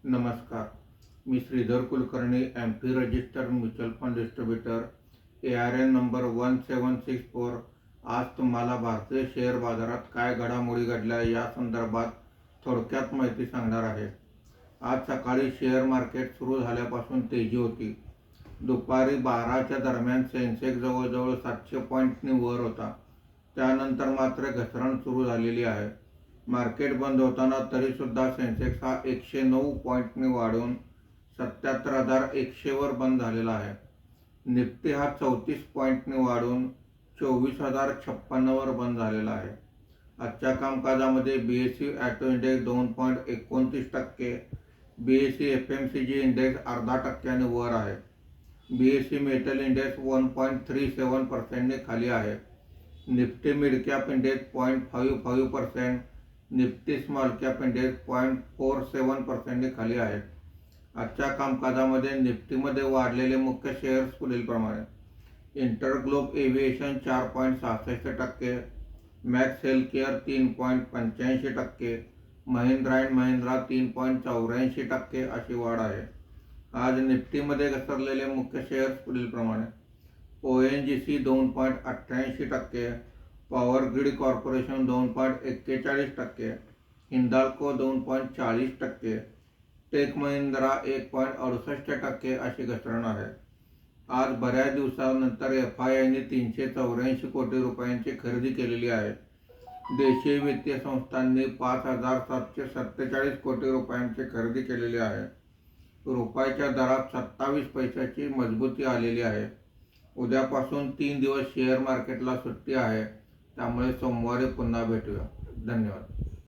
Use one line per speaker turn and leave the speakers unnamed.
नमस्कार. मी Shridhar Kulkarni, MP registered mutual fund distributor, ARN number 1764. आज तुम्हाला भारतीय शेअर बाजारात काय घडामोडी घडल्या या संदर्भात थोडक्यात माहिती सांगणार आहे. आज सकाळी शेअर मार्केट सुरू झाल्यापासून तेजी होती. दुपारी 12च्या दरम्यान सेन्सेक्स जवळजवळ 700 पॉईंटनी वर होता. त्यानंतर मात्र घसरण सुरू झालेली आहे. मार्केट बंद होताना तरीसुद्धा सेन्सेक्स हा 109 पॉईंटनी वाढून 77,100 वर बंद झालेला आहे. निफ्टी हा 34 पॉईंटनी वाढून 24,056 वर बंद झालेला आहे. आजच्या कामकाजामध्ये BSE auto index 2.29%, BSE FMCG index 0.5% वर आहे. BSE मेटल इंडेक्स 1.37% खाली आहे. Nifty mid cap index 0.55%, Nifty small cap index 0.47% खाली आहे. आजच्या कामकाजामध्ये निफ्टीमध्ये वाढलेले मुख्य शेअर्स पुढीलप्रमाणे: InterGlobe aviation 4.66%, max healthcare 3.85%, Mahindra and Mahindra 3.84% अशी वाढ आहे. आज निफ्टीमध्ये घसरलेले मुख्य शेअर्स पुढीलप्रमाणे: ONGC 2.88%, power grid corporation 2.41%, Hindalco 2.40%, tech Mahindra 1.68% अशी घसरण आहे. आज बऱ्याच दिवसानंतर FIIने 384 कोटी रुपयांची खरेदी केलेली आहे. देशीय वित्तीय संस्थांनी 5,747 कोटी रुपयांची खरेदी केलेली आहे. रुपयाच्या दरात 27 पैशाची मजबूती आलेली आहे. उद्यापासून 3 दिवस शेअर मार्केटला सुट्टी आहे, त्यामुळे सोमवारी पुन्हा भेटूया. धन्यवाद.